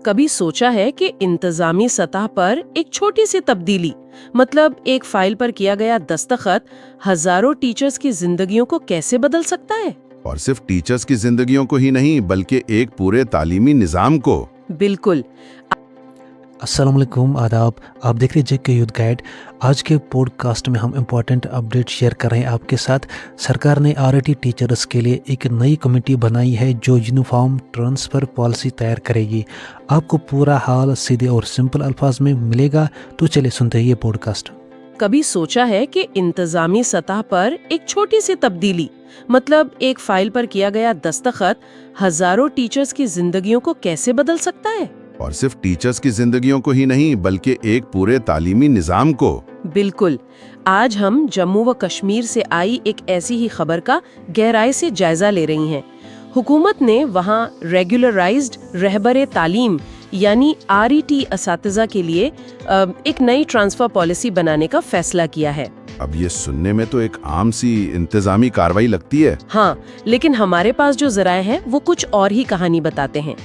कभी सोचा है कि इंतजामी सतह पर एक छोटी सी तब्दीली, मतलब एक फाइल पर किया गया दस्तखत, हजारों टीचर्स की जिंदगियों को कैसे बदल सकता है? और सिर्फ टीचर्स की जिंदगियों को ही नहीं बल्कि एक पूरे तालीमी निजाम को। बिल्कुल। अस्सलाम वालेकुम, आदाब। आप देख रहे हैं जेके यूथ गाइड। आज के पॉडकास्ट में हम इम्पोर्टेंट अपडेट शेयर कर रहे हैं आपके साथ। सरकार ने आरटी टीचर्स के लिए एक नई कमेटी बनाई है जो यूनिफॉर्म ट्रांसफ़र पॉलिसी तैयार करेगी। आपको पूरा हाल सीधे और सिंपल अल्फाज में मिलेगा, तो चलिए सुनते हैं ये पॉडकास्ट। कभी सोचा है कि इंतजामी सतह पर एक छोटी सी तब्दीली, मतलब एक फाइल पर किया गया दस्तखत, हजारों टीचर्स की जिंदगियों को कैसे बदल सकता है? और सिर्फ टीचर्स की जिंदगियों को ही नहीं बल्कि एक पूरे तालीमी निजाम को। बिल्कुल। आज हम जम्मू व कश्मीर से आई एक ऐसी ही खबर का गहराई से जायजा ले रही हैं। हुकूमत ने वहां रेगुलराइज्ड रहबरे तालीम यानी आरईटी असातिज़ा के लिए एक नई ट्रांसफर पॉलिसी बनाने का फैसला किया है। अब ये सुनने में तो एक आम सी इंतजामी कार्रवाई लगती है। हाँ, लेकिन हमारे पास जो ज़राए हैं वो कुछ और ही कहानी बताते हैं।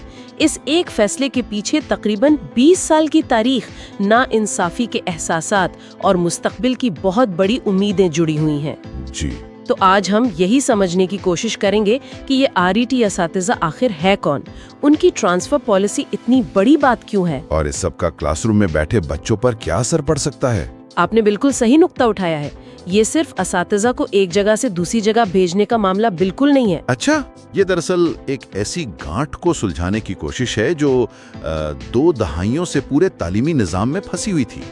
इस एक फैसले के पीछे तकरीबन 20 साल की तारीख, नाइंसाफी के एहसासात और मुस्तकबिल की बहुत बड़ी उम्मीदें जुड़ी हुई हैं। जी, तो आज हम यही समझने की कोशिश करेंगे कि ये आरईटी असातिज़ा आखिर है कौन, उनकी ट्रांसफर पॉलिसी इतनी बड़ी बात क्यों है, और इस सब का क्लासरूम में बैठे बच्चों पर क्या असर पड़ सकता है। आपने बिल्कुल सही नुक्ता उठाया है। ये सिर्फ असातिज़ा को एक जगह से दूसरी जगह भेजने का मामला बिल्कुल नहीं है। अच्छा, ये दरअसल एक ऐसी गांठ को सुलझाने की कोशिश है जो 2 दहाइयों से पूरे तालीमी निजाम में फंसी हुई थी।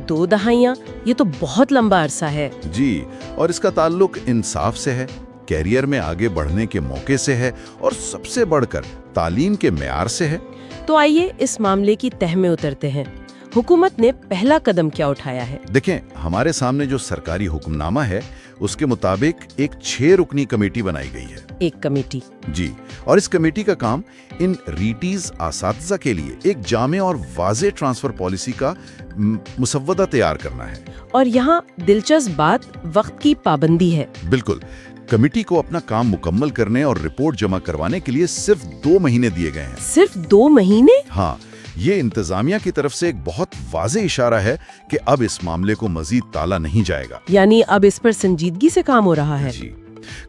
2 दहाइयाँ, ये तो बहुत लंबा अरसा है। जी, और इसका ताल्लुक इंसाफ से है, कैरियर में आगे बढ़ने के मौके से है और सबसे बढ़कर तालीम के मेयार से है। तो आइए इस मामले की तह में उतरते हैं। हुकूमत ने पहला कदम क्या उठाया है? देखें, हमारे सामने जो सरकारी हुक्मनामा है उसके मुताबिक एक 6 रुकनी कमेटी बनाई गई है। एक कमेटी? जी, और इस कमेटी का काम इन रीटीज असातिज़ा के लिए एक जामे और वाज़े ट्रांसफर पॉलिसी का मुसव्वदा तैयार करना है। और यहाँ दिलचस्प बात वक्त की पाबंदी है। बिल्कुल। कमेटी को अपना काम मुकम्मल करने और रिपोर्ट जमा करवाने के लिए सिर्फ 2 महीने दिए गए हैं। सिर्फ 2 महीने? हाँ, ये इंतजामिया की तरफ से एक बहुत वाज़े इशारा है कि अब इस मामले को मजीद टाला नहीं जाएगा। यानी अब इस पर संजीदगी से काम हो रहा है। जी,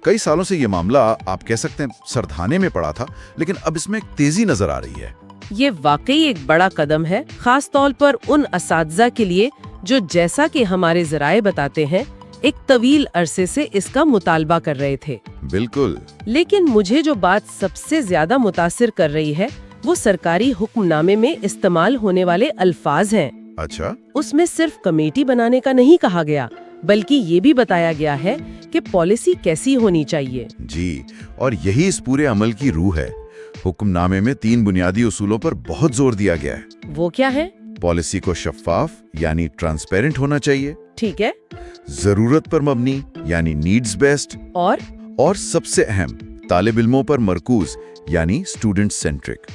कई सालों से ये मामला आप कह सकते हैं सरधाने में पड़ा था, लेकिन अब इसमें एक तेजी नजर आ रही है। ये वाकई एक बड़ा कदम है, खास तौर पर उन असातिज़ा के लिए जो, जैसा कि हमारे ज़राए बताते हैं, एक तवील अरसे से इसका मुतालबा कर रहे थे। बिल्कुल। लेकिन मुझे जो बात सबसे ज्यादा मुतासिर कर रही है वो सरकारी हुक्मनामे में इस्तेमाल होने वाले अल्फाज हैं। अच्छा, उसमें सिर्फ कमेटी बनाने का नहीं कहा गया, बल्कि ये भी बताया गया है कि पॉलिसी कैसी होनी चाहिए। जी, और यही इस पूरे अमल की रूह है। हुक्मनामे में 3 बुनियादी उसूलों पर बहुत जोर दिया गया है। वो क्या है? पॉलिसी को शफाफ यानी ट्रांसपेरेंट होना चाहिए। ठीक है। जरूरत पर मबनी यानी नीड्स बेस्ड, और सबसे अहम तालिब इल्मों पर मरकूज यानी स्टूडेंट सेंट्रिक।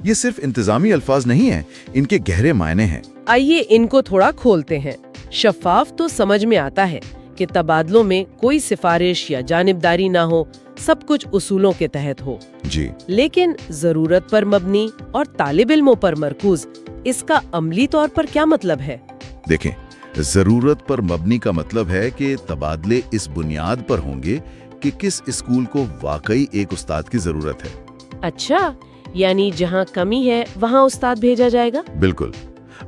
ये सिर्फ इंतजामी अल्फाज नहीं है, इनके गहरे मायने हैं। आइए इनको थोड़ा खोलते हैं। शफाफ तो समझ में आता है कि तबादलों में कोई सिफारिश या जानिबदारी ना हो, सब कुछ उसूलों के तहत हो। जी, लेकिन जरूरत पर मबनी और तालिब इल्मों पर मरकूज, इसका अमली तौर पर क्या मतलब है? देखें, जरूरत पर मबनी का मतलब है कि तबादले इस बुनियाद पर होंगे कि किस स्कूल को वाकई एक उस्ताद की जरूरत है। अच्छा, यानी जहाँ कमी है वहाँ उस्ताद भेजा जाएगा? बिल्कुल।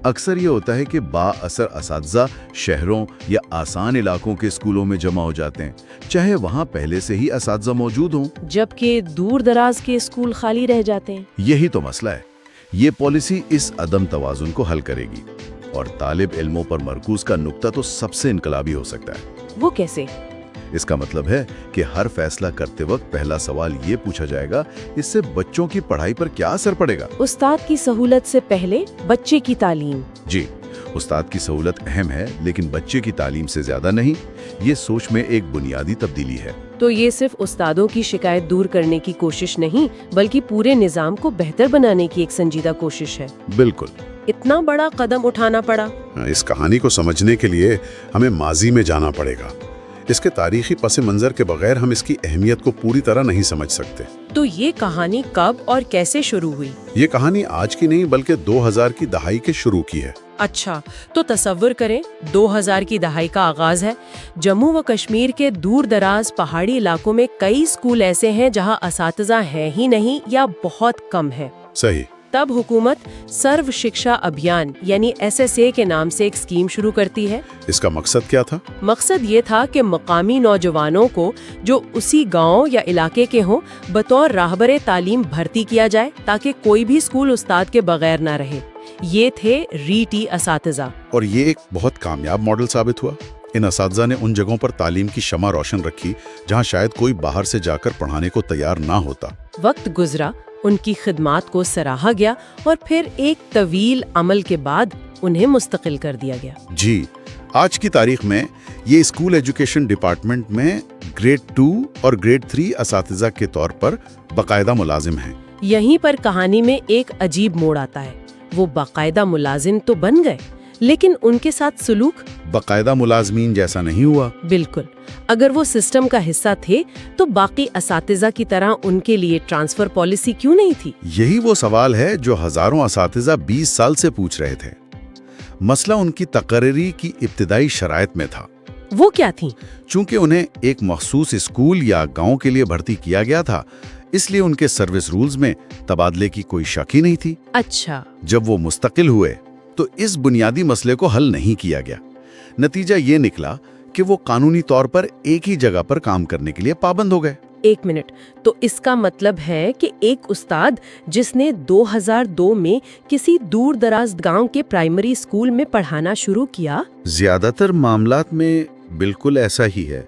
अक्सर ये होता है कि बाअसर असातिज़ा शहरों या आसान इलाकों के स्कूलों में जमा हो जाते हैं, चाहे वहाँ पहले से ही असातिज़ा मौजूद हों, जबकि दूर दराज के स्कूल खाली रह जाते हैं। यही तो मसला है। ये पॉलिसी इस अदम तवाजुन को हल करेगी, और तालिब इल्मों पर मरकूज का नुक्ता तो सबसे इनकलाबी हो सकता है। वो कैसे? इसका मतलब है कि हर फैसला करते वक्त पहला सवाल ये पूछा जाएगा, इससे बच्चों की पढ़ाई पर क्या असर पड़ेगा। उस्ताद की सहूलत से पहले बच्चे की तालीम। जी, उस्ताद की सहूलत अहम है, लेकिन बच्चे की तालीम से ज्यादा नहीं। ये सोच में एक बुनियादी तब्दीली है। तो ये सिर्फ उस्तादों की शिकायत दूर करने की कोशिश नहीं, बल्कि पूरे निजाम को बेहतर बनाने की एक संजीदा कोशिश है। बिल्कुल। इतना बड़ा कदम उठाना पड़ा? इस कहानी को समझने के लिए हमें माजी में जाना पड़ेगा। इसके तारीखी पस मंजर के बगैर हम इसकी अहमियत को पूरी तरह नहीं समझ सकते। तो ये कहानी कब और कैसे शुरू हुई? ये कहानी आज की नहीं बल्कि 2000 की दहाई के शुरू की है। अच्छा, तो तसव्वुर करें 2000 की दहाई का आगाज है। जम्मू व कश्मीर के दूर दराज पहाड़ी इलाकों में कई स्कूल ऐसे हैं जहां असातिज़ा हैं ही नहीं या बहुत कम है। सही। तब हुकूमत सर्व शिक्षा अभियान यानी SSA के नाम से एक स्कीम शुरू करती है। इसका मकसद क्या था? मकसद ये था कि मकामी नौजवानों को जो उसी गांव या इलाके के हों बतौर राहबरे तालीम भर्ती किया जाए ताकि कोई भी स्कूल उस्ताद के बगैर ना रहे। ये थे रीटी असातिज़ा। और ये एक बहुत कामयाब मॉडल साबित हुआ। इन असातिज़ा ने उन जगहों पर तालीम की शमा रोशन रखी जहां शायद कोई बाहर से जाकर पढ़ाने को तैयार ना होता। वक्त गुजरा, उनकी खिदमात को सराहा गया और फिर एक तवील अमल के बाद उन्हें मुस्तकिल कर दिया गया। जी, आज की तारीख में ये स्कूल एजुकेशन डिपार्टमेंट में ग्रेड 2 और ग्रेड 3 असातिज़ा के तौर पर बाकायदा मुलाजिम हैं। यहीं पर कहानी में एक अजीब मोड़ आता है। वो बाकायदा मुलाजिम तो बन गए, लेकिन उनके साथ सुलूक बाकायदा मुलाजमीन जैसा नहीं हुआ। बिल्कुल। अगर वो सिस्टम का हिस्सा थे तो बाकी असातिज़ा की तरह उनके लिए ट्रांसफर पॉलिसी क्यों नहीं थी? यही वो सवाल है जो हजारों असातिज़ा 20 साल से पूछ रहे थे। मसला उनकी तकर्री की इब्तिदाई शराइत में था। वो क्या थी? चूंकि उन्हें एक मखसूस स्कूल या गांव के लिए भर्ती किया गया था, इसलिए उनके सर्विस रूल्स में तबादले की कोई शक ही नहीं थी। अच्छा। जब वो मुस्तकिल हुए तो इस बुनियादी मसले को हल नहीं किया गया। नतीजा ये निकला कि वो कानूनी तौर पर एक ही जगह पर काम करने के लिए पाबंद हो गए। एक मिनट, तो इसका मतलब है कि एक उस्ताद जिसने 2002 में किसी दूर दराज गांव के प्राइमरी स्कूल में पढ़ाना शुरू किया, ज्यादातर मामलात में बिल्कुल ऐसा ही है।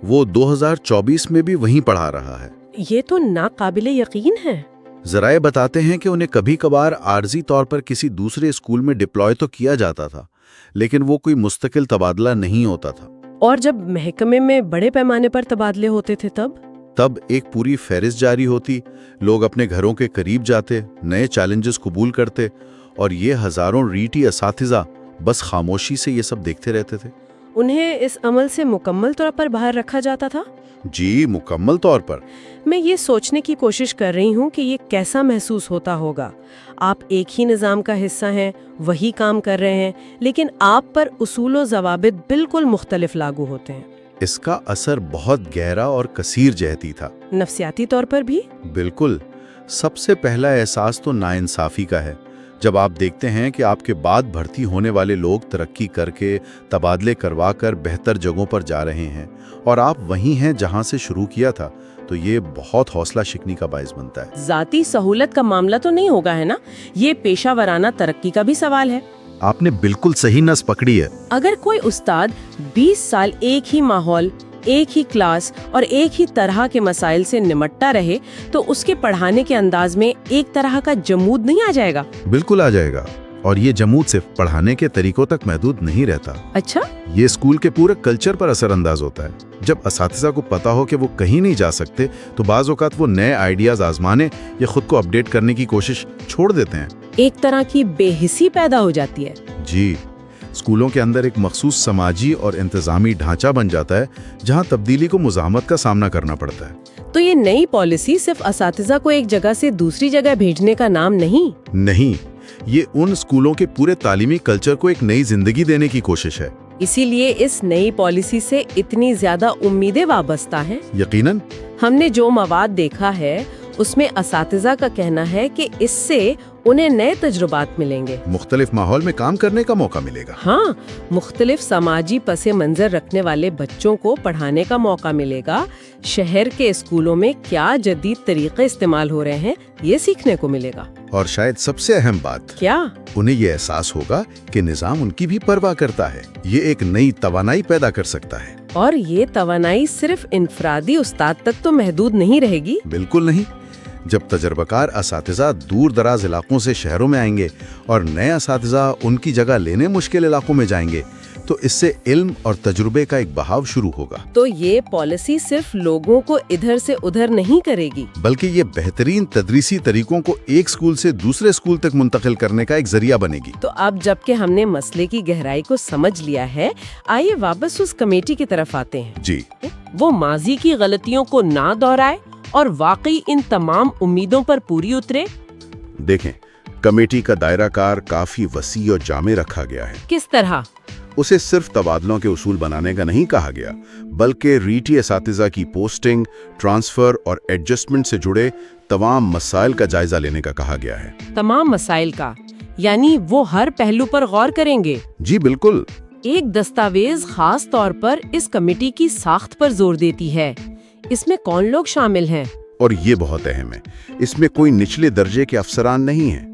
वो 2024 में भी वहीं पढ़ा रहा है। ये तो नाकाबिले यकीन है। जराए बताते हैं कि उन्हें कभी कभार आर्जी तौर पर किसी दूसरे स्कूल में डिप्लॉय तो किया जाता था, लेकिन वो कोई मुस्तकिल तबादला नहीं होता था। और जब महकमे में बड़े पैमाने पर तबादले होते थे तब एक पूरी फहरिस्त जारी होती, लोग अपने घरों के करीब जाते, नए चैलेंजेस कबूल करते, और ये हजारों रीटी असातिज़ा बस खामोशी से ये सब देखते रहते थे। उन्हें इस अमल से मुकम्मल तौर पर बाहर रखा जाता था? जी, मुकम्मल तौर पर। मैं ये सोचने की कोशिश कर रही हूँ कि ये कैसा महसूस होता होगा। आप एक ही निज़ाम का हिस्सा हैं, वही काम कर रहे हैं, लेकिन आप पर उसूल व ज़वाबित बिल्कुल मुख्तलिफ लागू होते हैं। इसका असर बहुत गहरा और कसीर जहती था। नफ्सियाती तौर पर भी? बिल्कुल। सबसे पहला एहसास तो नाइंसाफ़ी का है। जब आप देखते हैं कि आपके बाद भर्ती होने वाले लोग तरक्की करके, तबादले करवा कर बेहतर जगहों पर जा रहे हैं और आप वहीं हैं जहां से शुरू किया था, तो ये बहुत हौसला शिकनी का बायस बनता है। ज़ाती सहूलत का मामला तो नहीं होगा, है ना? ये पेशा तरक्की का भी सवाल है। आपने बिल्कुल सही नस पकड़ी है। अगर कोई उस्ताद 20 साल एक ही माहौल, एक ही क्लास और एक ही तरह के मसाइल से निमटता रहे तो उसके पढ़ाने के अंदाज में एक तरह का जमूद नहीं आ जाएगा? बिल्कुल आ जाएगा। और ये जमूद सिर्फ पढ़ाने के तरीकों तक महदूद नहीं रहता। अच्छा? ये स्कूल के पूरे कल्चर पर असरअंदाज होता है। जब असातिज़ा को पता हो कि वो कहीं नहीं जा सकते तो बाज़ औक़ात वो नए आइडियाज़ आजमाने या खुद को अपडेट करने की कोशिश छोड़ देते हैं। एक तरह की बेहिसी पैदा हो जाती है। जी, स्कूलों के अंदर एक मखसूस समाजी और इंतज़ामी ढांचा बन जाता है जहां तब्दीली को मुज़ाहमत का सामना करना पड़ता है। तो ये नई पॉलिसी सिर्फ असातिज़ा को एक जगह से दूसरी जगह भेजने का नाम नहीं, ये उन स्कूलों के पूरे तालीमी कल्चर को एक नई जिंदगी देने की कोशिश है। इसीलिए इस नई पॉलिसी से इतनी ज्यादा उम्मीदें वाबस्ता हैं। यकीनन। हमने जो मवाद देखा है उसमें असातिज़ा का कहना है कि इससे उन्हें नए तजुर्बात मिलेंगे, मुख्तलिफ माहौल में काम करने का मौका मिलेगा। हाँ, मुख्तलिफ समाजी पसे मंजर रखने वाले बच्चों को पढ़ाने का मौका मिलेगा। शहर के स्कूलों में क्या जदीद तरीके इस्तेमाल हो रहे हैं ये सीखने को मिलेगा। और शायद सबसे अहम बात, क्या? उन्हें ये एहसास होगा कि निज़ाम उनकी भी परवाह करता है। ये एक नई तवानाई पैदा कर सकता है। और ये तवानाई सिर्फ इनफरादी उस्ताद तक तो महदूद नहीं रहेगी। बिल्कुल नहीं। जब तजर्बाकार असातिज़ा दूर दराज इलाकों से शहरों में आएंगे और नए असातिज़ा उनकी जगह लेने मुश्किल इलाकों में जाएंगे, तो इससे इल्म और तजुर्बे का एक बहाव शुरू होगा। तो ये पॉलिसी सिर्फ लोगों को इधर से उधर नहीं करेगी, बल्कि ये बेहतरीन तदरीसी तरीकों को एक स्कूल से दूसरे स्कूल तक मुंतकिल करने का एक जरिया बनेगी। तो अब जबकि हमने मसले की गहराई को समझ लिया है, आइए वापस उस कमेटी की तरफ आते हैं। जी, वो माजी की गलतियों को ना दोहराए और वाकई इन तमाम उम्मीदों पर पूरी उतरे। देखें, कमेटी का दायरा कार काफी वसी और जामे रखा गया है। किस तरह? उसे सिर्फ तबादलों के उसूल बनाने का नहीं कहा गया, बल्कि रीटी असातिज़ा की पोस्टिंग, ट्रांसफर और एडजस्टमेंट से जुड़े तमाम मसाइल का जायजा लेने का कहा गया है। तमाम मसाइल का, यानी वो हर पहलू पर गौर करेंगे। जी बिल्कुल। एक दस्तावेज खास तौर पर इस कमेटी की साख्त पर जोर देती है। इसमें कौन लोग शामिल हैं? और ये बहुत अहम है, इसमें कोई निचले दर्जे के अफसरान नहीं हैं।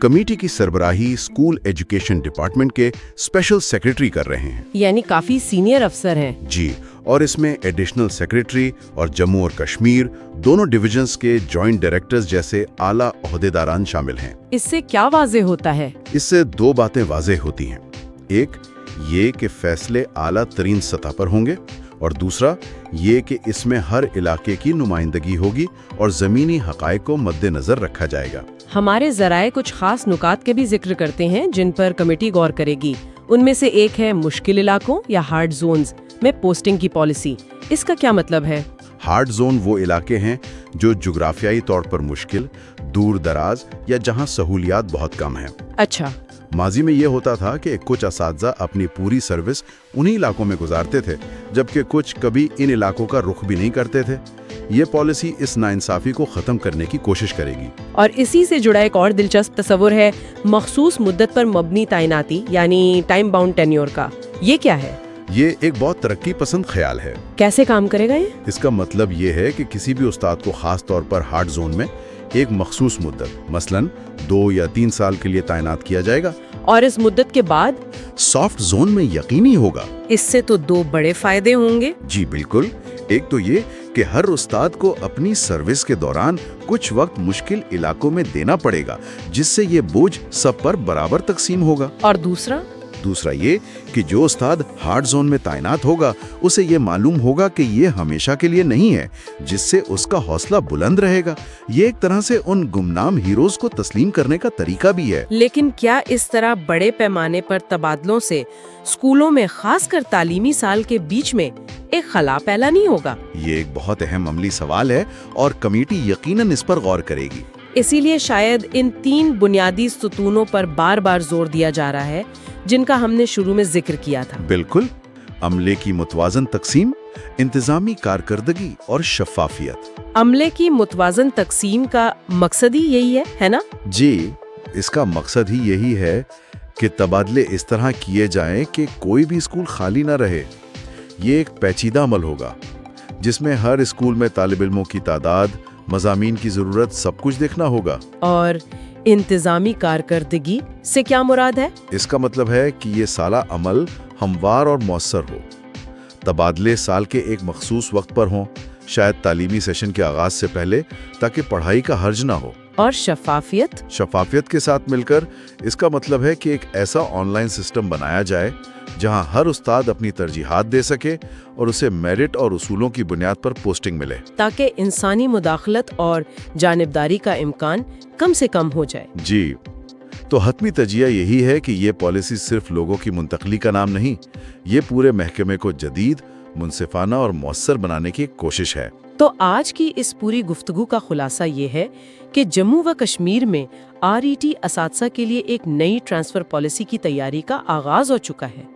कमेटी की सरबराही स्कूल एजुकेशन डिपार्टमेंट के स्पेशल सेक्रेटरी कर रहे हैं। यानी काफी सीनियर अफसर हैं। जी, और इसमें एडिशनल सेक्रेटरी और जम्मू और कश्मीर दोनों डिविजन्स के जॉइंट डायरेक्टर्स जैसे आला ओहदेदारान शामिल हैं। इससे क्या वाजे होता है? इससे दो बातें वाज़ेह होती हैं। एक ये कि फैसले आला तरीन सतह पर होंगे, और दूसरा ये कि इसमें हर इलाके की नुमाइंदगी होगी और ज़मीनी हक़ाइक़ को मद्देनज़र रखा जाएगा। हमारे ज़राए कुछ खास नुकात के भी जिक्र करते हैं जिन पर कमेटी गौर करेगी। उनमें से एक है मुश्किल इलाकों या हार्ड जोन्स में पोस्टिंग की पॉलिसी। इसका क्या मतलब है? हार्ड जोन वो इलाके हैं जो जुग्राफियाई तौर पर मुश्किल, दूर दराज या जहां सहूलियात बहुत कम हैं। अच्छा। माजी में ये होता था कि कुछ असातिज़ा अपनी पूरी सर्विस उन्हीं इलाकों में गुजारते थे, जबकि कुछ कभी इन इलाकों का रुख भी नहीं करते थे। ये पॉलिसी इस नाइंसाफ़ी को ख़त्म करने की कोशिश करेगी। और इसी से जुड़ा एक और दिलचस्प तस्वुर है मखसूस मुद्दत पर मबनी तैनाती, यानी टाइम बाउंड टेन्योर का। ये क्या है? ये एक बहुत तरक्की पसंद ख्याल है। कैसे काम करेगा ये? इसका मतलब ये है कि किसी भी उस्ताद को खास तौर पर हार्ड जोन में एक मखसूस मुद्दत, मसलन 2 या 3 साल के लिए तैनात किया जाएगा, और इस मुद्दत के बाद सॉफ्ट जोन में यकीनी होगा। इससे तो 2 बड़े फायदे होंगे। जी बिल्कुल। एक तो ये कि हर उस्ताद को अपनी सर्विस के दौरान कुछ वक्त मुश्किल इलाकों में देना पड़ेगा, जिससे ये बोझ सब पर बराबर तकसीम होगा। और दूसरा ये कि जो उस्ताद हार्ड जोन में तैनात होगा उसे ये मालूम होगा कि ये हमेशा के लिए नहीं है, जिससे उसका हौसला बुलंद रहेगा। ये एक तरह से उन गुमनाम हीरोज को तस्लीम करने का तरीका भी है। लेकिन क्या इस तरह बड़े पैमाने पर तबादलों से स्कूलों में खासकर तालीमी साल के बीच में एक खला पैदा नहीं होगा? ये एक बहुत अहम अमली सवाल है और कमेटी यकीनन इस पर गौर करेगी। इसीलिए शायद इन 3 बुनियादी सुतूनों पर बार बार जोर दिया जा रहा है जिनका हमने शुरू में जिक्र किया था। बिल्कुल। अमले की मुतवाजन तकसीम, इंतजामी कारकर्दगी और शफाफियत। अमले की मुतवाजन तकसीम का मकसद ही यही है ना? जी, इसका मकसद ही यही है कि तबादले इस तरह किए जाएं कि कोई भी स्कूल खाली ना रहे। ये एक पेचीदा अमल होगा जिसमें हर स्कूल में तालिब इल्मों की तादाद, मज़ामीन की ज़रूरत, सब कुछ देखना होगा। और इंतजामी कारकर्दगी से क्या मुराद है? इसका मतलब है कि ये साला अमल हमवार और मौसर हो। तबादले साल के एक मखसूस वक्त पर हों, शायद तालीमी सेशन के आगाज से पहले, ताकि पढ़ाई का हर्ज ना हो। और शफाफियत के साथ मिलकर इसका मतलब है कि एक ऐसा ऑनलाइन सिस्टम बनाया जाए जहां हर उस्ताद अपनी तरजीहात दे सके और उसे मेरिट और उसूलों की बुनियाद पर पोस्टिंग मिले, ताकि इंसानी मुदाखलत और जानिबदारी का इम्कान कम से कम हो जाए। जी, तो हतमी तजिया यही है कि ये पॉलिसी सिर्फ लोगों की मुंतकली का नाम नहीं, ये पूरे महकमे को जदीद, मुनसिफाना और मौसर बनाने की कोशिश है। तो आज की इस पूरी गुफ्तगू का खुलासा ये है कि जम्मू व कश्मीर में आरईटी असातिज़ा के लिए एक नई ट्रांसफ़र पॉलिसी की तैयारी का आगाज हो चुका है,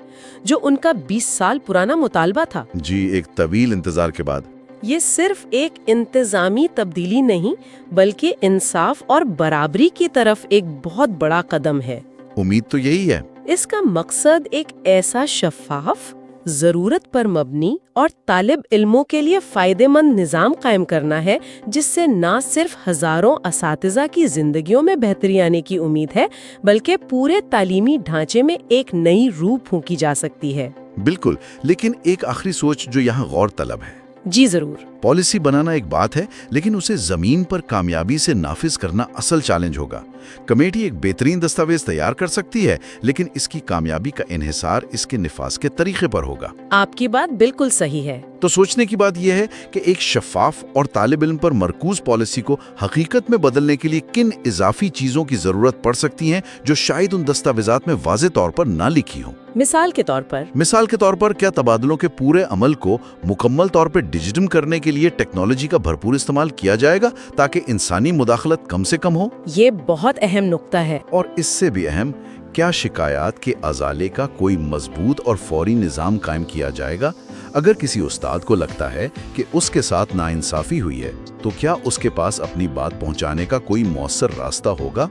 जो उनका 20 साल पुराना मुतालबा था। जी, एक तवील इंतजार के बाद। ये सिर्फ एक इंतजामी तब्दीली नहीं, बल्कि इंसाफ और बराबरी की तरफ एक बहुत बड़ा कदम है। उम्मीद तो यही है। इसका मकसद एक ऐसा शफाफ, जरूरत पर मबनी और तालिब इल्मों के लिए फायदेमंद निज़ाम कायम करना है, जिससे न सिर्फ हजारों असातिज़ा की जिंदगियों में बेहतरी आने की उम्मीद है, बल्कि पूरे तालीमी ढांचे में एक नई रूह फूंकी जा सकती है। बिल्कुल, लेकिन एक आखिरी सोच जो यहाँ गौर तलब है, जी जरूर। पॉलिसी बनाना एक बात है, लेकिन उसे जमीन पर कामयाबी से नाफिज करना असल चैलेंज होगा। कमेटी एक बेहतरीन दस्तावेज तैयार कर सकती है, लेकिन इसकी कामयाबी का इन्हिसार इसके निफाज के तरीके पर होगा। आपकी बात बिल्कुल सही है। तो सोचने की बात यह है कि एक शफाफ और तालिब इल्म पर मरकूज पॉलिसी को हकीकत में बदलने के लिए किन इजाफी चीजों की जरूरत पड़ सकती है जो शायद उन दस्तावेजात में वाज़े तौर पर ना लिखी हो। मिसाल के तौर पर क्या तबादलों के पूरे अमल को मुकम्मल तौर पर डिजिटल करने के लिए टेक्नोलॉजी का भरपूर इस्तेमाल किया जाएगा ताकि इंसानी मुदाखलत कम से कम हो? ये बहुत अहम नुक्ता है। और इससे भी अहम, क्या शिकायत के अजाले का कोई मजबूत और फौरी निज़ाम कायम किया जाएगा? अगर किसी उस्ताद को लगता है कि उसके साथ नाइंसाफी हुई है, तो क्या उसके पास अपनी बात पहुंचाने का कोई मौसर रास्ता होगा?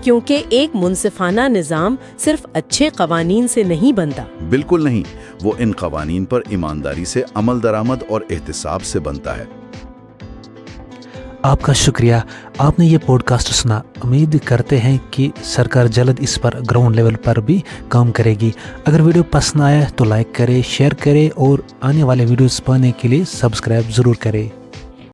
क्योंकि एक मुनसिफाना निज़ाम सिर्फ अच्छे कवानीन से नहीं बनता। बिल्कुल नहीं, वो इन कवानीन पर ईमानदारी से अमल दरामद और एहतिसाब से बनता है। आपका शुक्रिया, आपने ये पॉडकास्ट सुना। उम्मीद करते हैं कि सरकार जल्द इस पर ग्राउंड लेवल पर भी काम करेगी। अगर वीडियो पसंद आया तो लाइक करें, शेयर करें और आने वाले वीडियोस पाने के लिए सब्सक्राइब ज़रूर करें।